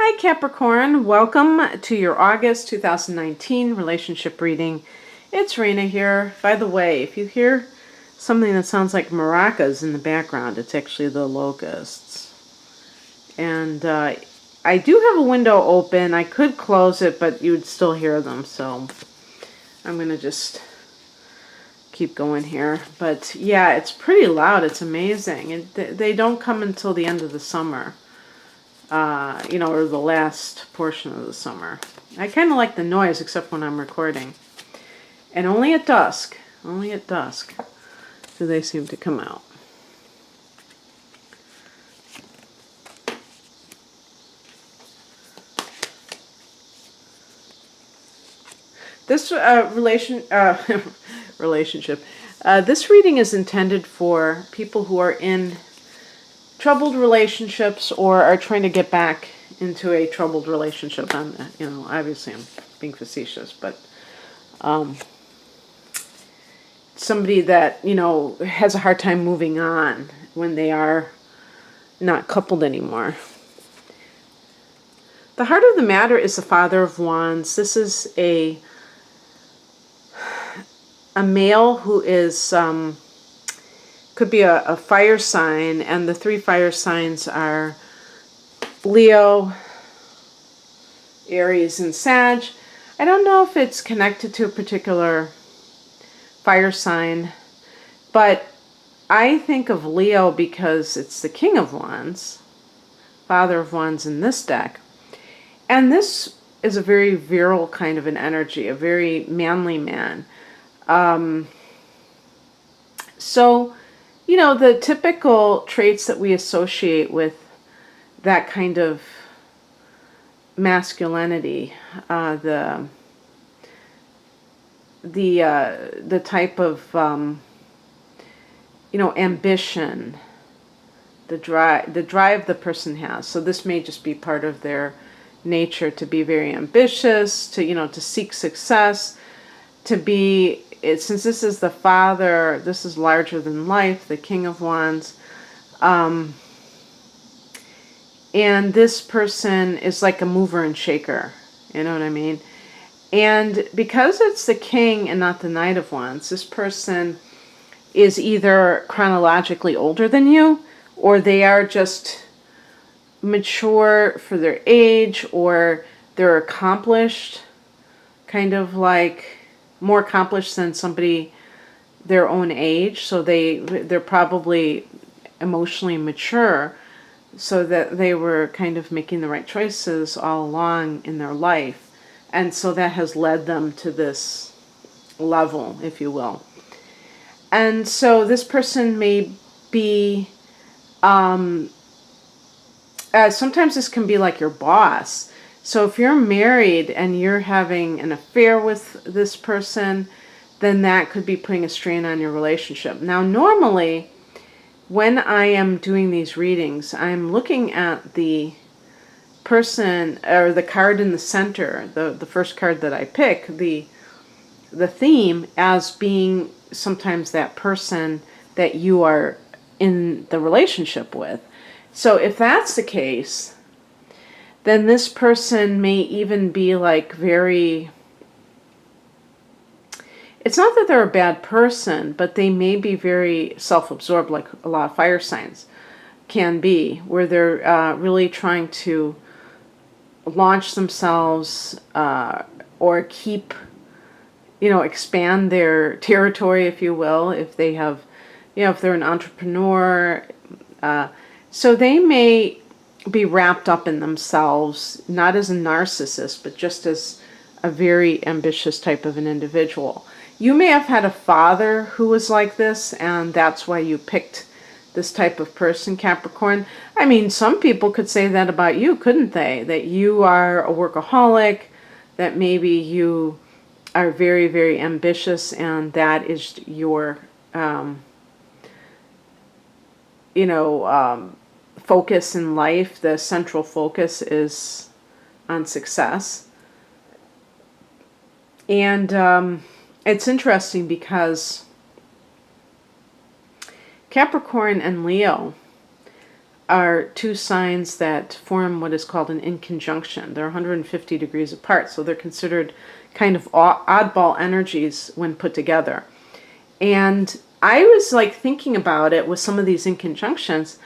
Hi Capricorn, welcome to your August 2019 relationship reading. It's Rena here. By the way, if you hear something that sounds like maracas in the background, it's actually the locusts. And I do have a window open. I could close it, but you would still hear them, so I'm going to just keep going here. But yeah, it's pretty loud. It's amazing. They don't come until the end of the summer. Or the last portion of the summer. I kind of like the noise, except when I'm recording. And only at dusk do they seem to come out. This relationship. This reading is intended for people who are in troubled relationships or are trying to get back into a troubled relationship. Obviously I'm being facetious, but somebody that, has a hard time moving on when they are not coupled anymore. The heart of the matter is the Father of Wands. This is a male who is could be a fire sign, and the three fire signs are Leo, Aries, and Sag. I don't know if it's connected to a particular fire sign, but I think of Leo because it's the King of Wands, Father of Wands in this deck. And this is a very virile kind of an energy, a very manly man. So, the typical traits that we associate with that kind of masculinity, the type of ambition, the drive the person has. So this may just be part of their nature, to be very ambitious, to seek success, to be, since this is the Father, this is larger than life, the King of Wands. And this person is like a mover and shaker. You know what I mean? And because it's the King and not the Knight of Wands, this person is either chronologically older than you, or they are just mature for their age, or they're accomplished, kind of like more accomplished than somebody their own age. So they're probably emotionally mature, so that they were kind of making the right choices all along in their life. And so that has led them to this level, if you will. And so this person may be, sometimes this can be like your boss. So if you're married and you're having an affair with this person, then that could be putting a strain on your relationship. Now, normally, when I am doing these readings, I'm looking at the person, or the card in the center, the first card that I pick, the theme, as being sometimes that person that you are in the relationship with. So if that's the case, then this person may even be like very, it's not that they're a bad person, but they may be very self-absorbed, like a lot of fire signs can be, where they're really trying to launch themselves or keep, expand their territory, if you will, if they have, if they're an entrepreneur. So they may be wrapped up in themselves, not as a narcissist, but just as a very ambitious type of an individual. You may have had a father who was like this, and that's why you picked this type of person, Capricorn. I mean, some people could say that about you, couldn't they? That you are a workaholic, that maybe you are very, very ambitious, and that is your, focus in life. The central focus is on success. And it's interesting because Capricorn and Leo are two signs that form what is called an inconjunction. They're 150 degrees apart, so they're considered kind of oddball energies when put together. And I was like thinking about it with some of these inconjunctions,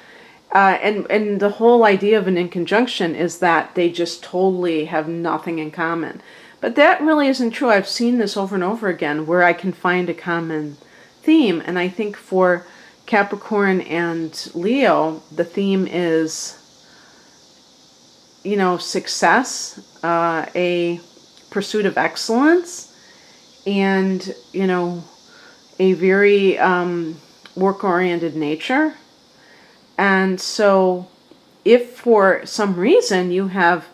and the whole idea of an inconjunction is that they just totally have nothing in common. But that really isn't true. I've seen this over and over again where I can find a common theme, and I think for Capricorn and Leo, the theme is, success, a pursuit of excellence, and, a very work-oriented nature. And so if for some reason you have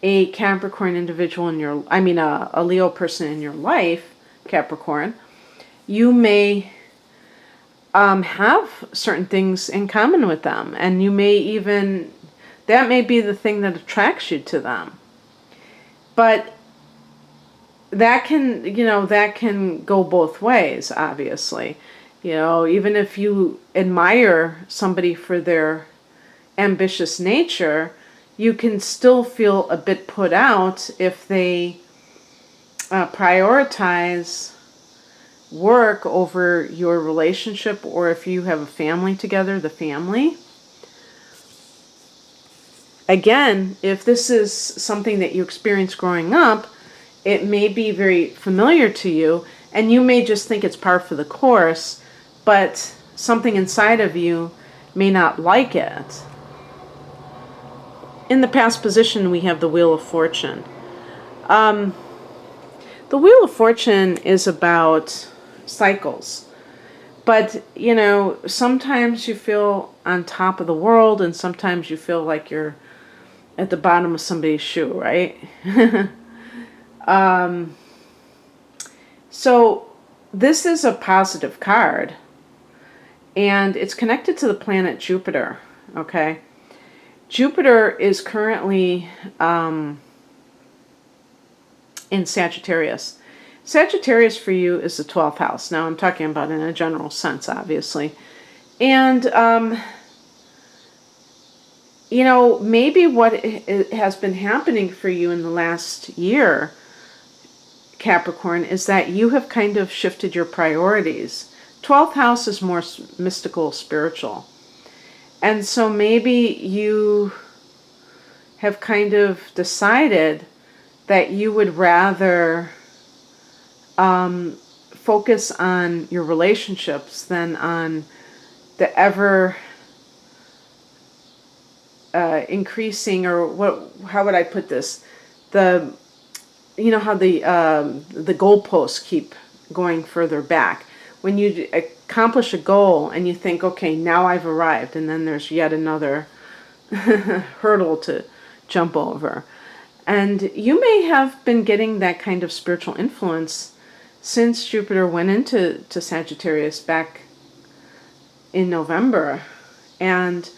a Capricorn individual a Leo person in your life, Capricorn, you may have certain things in common with them, and that may be the thing that attracts you to them. But that can go both ways, obviously. Even if you admire somebody for their ambitious nature, you can still feel a bit put out if they prioritize work over your relationship, or if you have a family together, the family. Again, if this is something that you experienced growing up, it may be very familiar to you, and you may just think it's par for the course, but something inside of you may not like it. In the past position, we have the Wheel of Fortune. The Wheel of Fortune is about cycles. But, sometimes you feel on top of the world, and sometimes you feel like you're at the bottom of somebody's shoe, right? So this is a positive card, and it's connected to the planet Jupiter, okay? Jupiter is currently in Sagittarius. Sagittarius for you is the 12th house. Now I'm talking about in a general sense, obviously. And, maybe what has been happening for you in the last year, Capricorn, is that you have kind of shifted your priorities. 12th house is more mystical, spiritual. And so maybe you have kind of decided that you would rather focus on your relationships than on the ever increasing, or how would I put this? How the goalposts keep going further back. When you accomplish a goal and you think, okay, now I've arrived, and then there's yet another hurdle to jump over. And you may have been getting that kind of spiritual influence since Jupiter went into Sagittarius back in November, and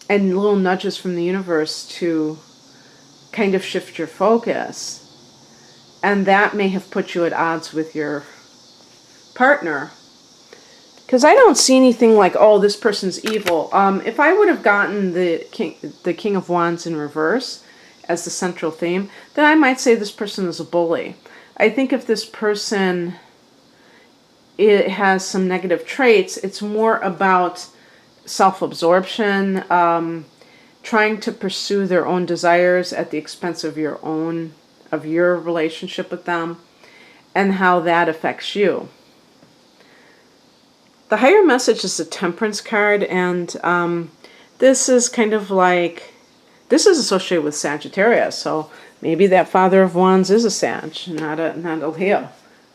little nudges from the universe to kind of shift your focus. And that may have put you at odds with your partner. Because I don't see anything like, oh, this person's evil. If I would have gotten the King of Wands in reverse as the central theme, then I might say this person is a bully. I think if this person has some negative traits, it's more about self-absorption, trying to pursue their own desires at the expense of your relationship with them, and how that affects you. The higher message is the Temperance card, and this is kind of like, this is associated with Sagittarius, so maybe that Father of Wands is a Sag, not a Leo, of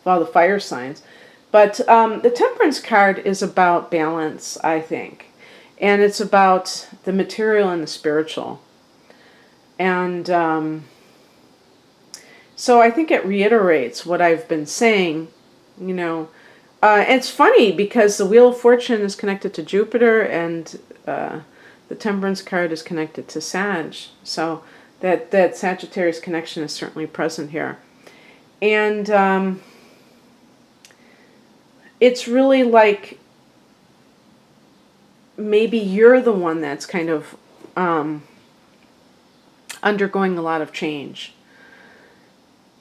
all the fire signs. But the Temperance card is about balance, I think. And it's about the material and the spiritual. And so I think it reiterates what I've been saying. It's funny because the Wheel of Fortune is connected to Jupiter, and the Temperance card is connected to Sag. So that Sagittarius connection is certainly present here. And it's really like maybe you're the one that's kind of undergoing a lot of change.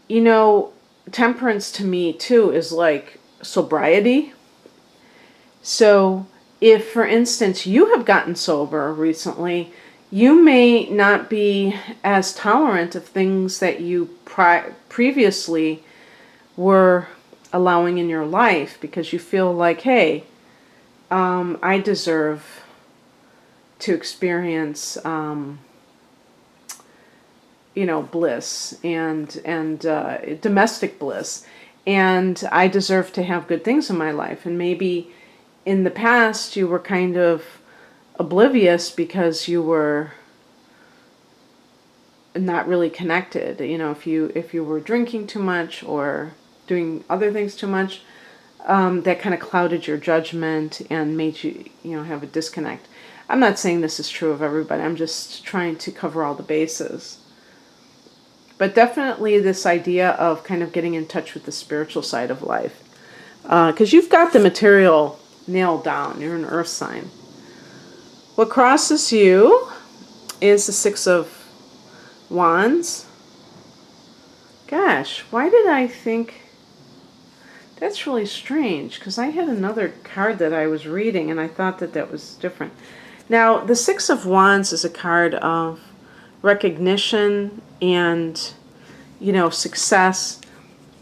You know, temperance to me too is like sobriety. So if, for instance, you have gotten sober recently, you may not be as tolerant of things that you previously were allowing in your life because you feel like, hey, I deserve to experience, bliss and domestic bliss, and I deserve to have good things in my life. And maybe in the past you were kind of oblivious because you were not really connected. If you were drinking too much or doing other things too much, that kind of clouded your judgment and made you, have a disconnect. I'm not saying this is true of everybody. I'm just trying to cover all the bases. But definitely this idea of kind of getting in touch with the spiritual side of life. Because you've got the material nailed down. You're an earth sign. What crosses you is the Six of Wands. Gosh, why did I think... That's really strange, because I had another card that I was reading, and I thought that was different. Now, the Six of Wands is a card of recognition and, success.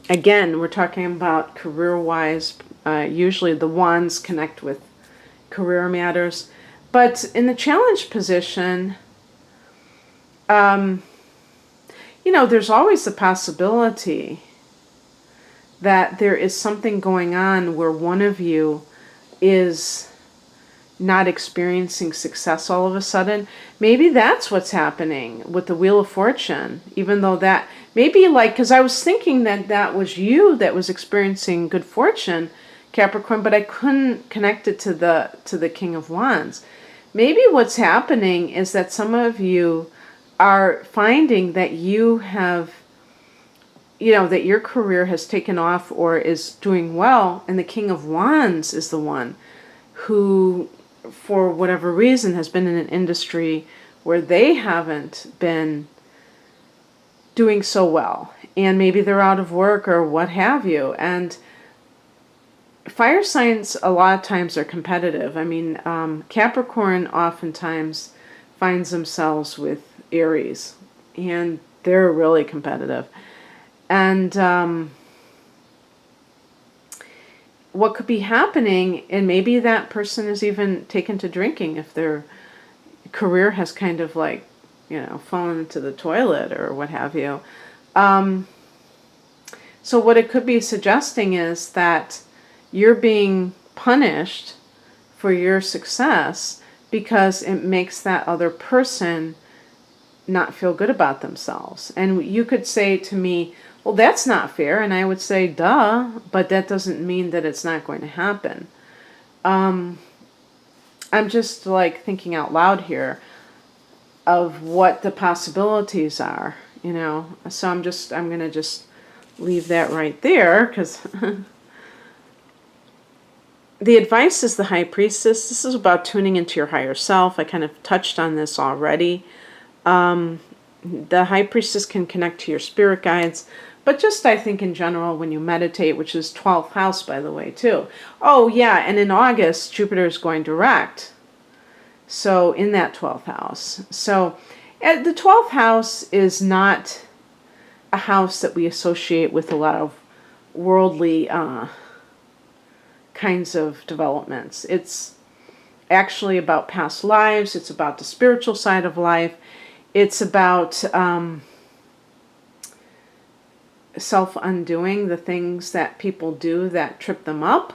Again, we're talking about career-wise. Usually the wands connect with career matters. But in the challenge position, there's always the possibility that there is something going on where one of you is not experiencing success all of a sudden. Maybe that's what's happening with the Wheel of Fortune, even though that maybe because I was thinking that was you that was experiencing good fortune, Capricorn, but I couldn't connect it to the King of Wands. Maybe what's happening is that some of you are finding that you have, that your career has taken off or is doing well, and the King of Wands is the one who, for whatever reason, has been in an industry where they haven't been doing so well. And maybe they're out of work or what have you. And fire signs a lot of times are competitive. I mean, Capricorn oftentimes finds themselves with Aries, and they're really competitive. And what could be happening, and maybe that person is even taken to drinking if their career has kind of fallen into the toilet or what have you. So what it could be suggesting is that you're being punished for your success because it makes that other person not feel good about themselves. And you could say to me, well, that's not fair. And I would say, duh, but that doesn't mean that it's not going to happen. I'm just thinking out loud here of what the possibilities are, So I'm going to just leave that right there, because the advice is the High Priestess. This is about tuning into your higher self. I kind of touched on this already. The High Priestess can connect to your spirit guides, but just I think in general when you meditate, which is 12th house, by the way, too. Oh, yeah, and in August, Jupiter is going direct. So in that 12th house. So the 12th house is not a house that we associate with a lot of worldly kinds of developments. It's actually about past lives. It's about the spiritual side of life. It's about self-undoing the things that people do that trip them up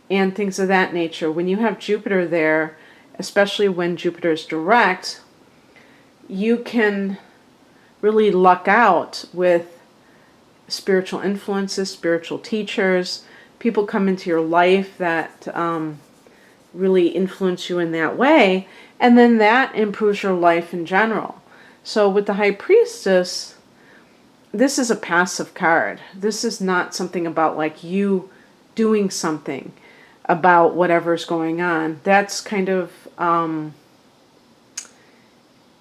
and things of that nature. When you have Jupiter there, especially when Jupiter is direct, you can really luck out with spiritual influences, spiritual teachers. People come into your life that really influence you in that way, and then that improves your life in general. So with the High Priestess, this is a passive card. This is not something about you doing something. about whatever's going on. That's kind of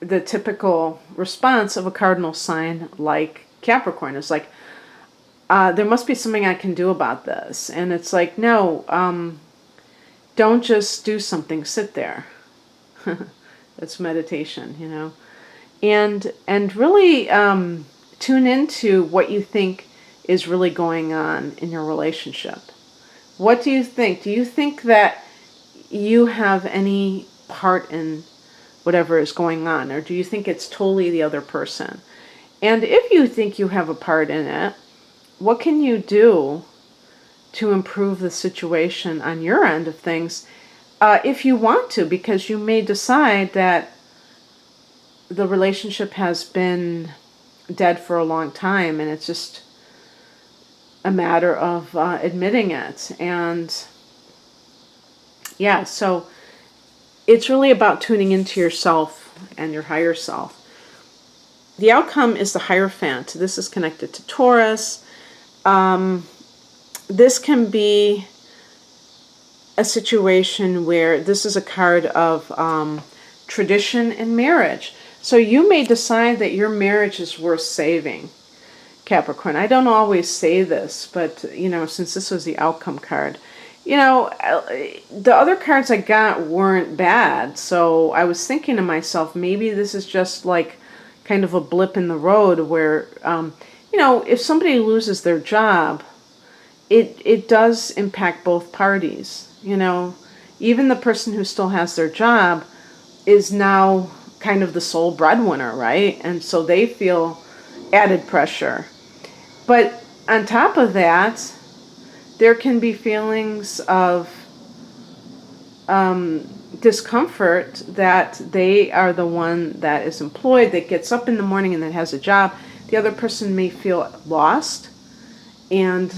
the typical response of a cardinal sign like Capricorn. It's like, there must be something I can do about this. And it's like, no, don't just do something, sit there. That's meditation, you know. And really tune into what you think is really going on in your relationship. What do you think? Do you think that you have any part in whatever is going on? Or do you think it's totally the other person? And if you think you have a part in it, what can you do to improve the situation on your end of things if you want to? Because you may decide that the relationship has been dead for a long time and it's just a matter of admitting it. And yeah, so it's really about tuning into yourself and your higher self. The outcome is the Hierophant. This is connected to Taurus. This can be a situation where this is a card of tradition and marriage. So you may decide that your marriage is worth saving, Capricorn. I don't always say this, but, you know, since this was the outcome card, you know, the other cards I got weren't bad. So I was thinking to myself, maybe this is just like kind of a blip in the road where, you know, if somebody loses their job, it does impact both parties. You know, even the person who still has their job is now kind of the sole breadwinner, right? And so they feel added pressure. But on top of that, there can be feelings of discomfort that they are the one that is employed, that gets up in the morning and that has a job. The other person may feel lost and,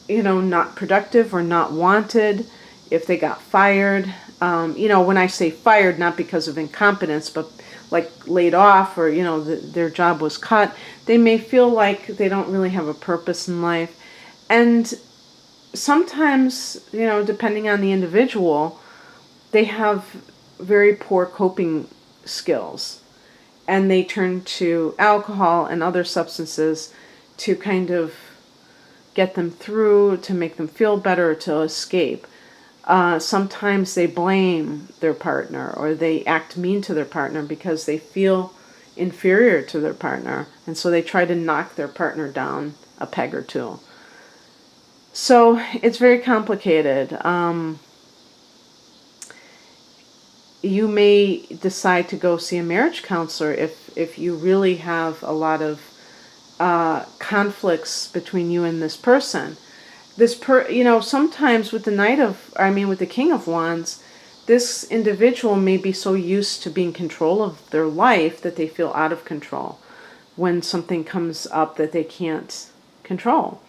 you know, not productive or not wanted if they got fired. You know, when I say fired, not because of incompetence, but like laid off or, you know, their job was cut, they may feel like they don't really have a purpose in life. And sometimes, you know, depending on the individual, they have very poor coping skills. And they turn to alcohol and other substances to kind of get them through, to make them feel better, to escape. Sometimes they blame their partner or they act mean to their partner because they feel inferior to their partner. And so they try to knock their partner down a peg or two. So it's very complicated. You may decide to go see a marriage counselor if you really have a lot of conflicts between you and this person. You know, sometimes with with the King of Wands, this individual may be so used to being in control of their life that they feel out of control when something comes up that they can't control.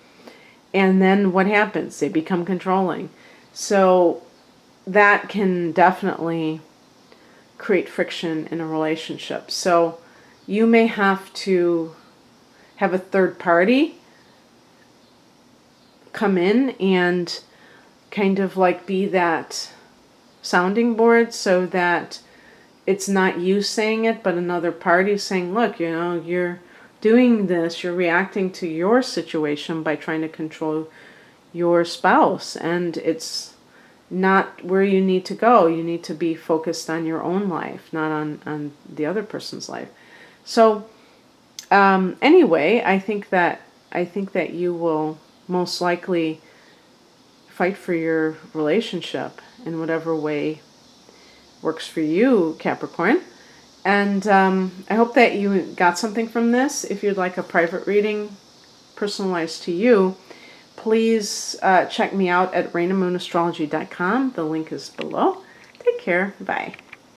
And then what happens? They become controlling. So that can definitely create friction in a relationship. So you may have to have a third party come in and kind of like be that sounding board so that it's not you saying it, but another party saying, look, you know, you're doing this, you're reacting to your situation by trying to control your spouse, and it's not where you need to go. You need to be focused on your own life, not on the other person's life. So anyway, I think that you will most likely fight for your relationship in whatever way works for you, Capricorn. And I hope that you got something from this. If you'd like a private reading personalized to you, please check me out at rainamoonastrology.com. The link is below. Take care. Bye.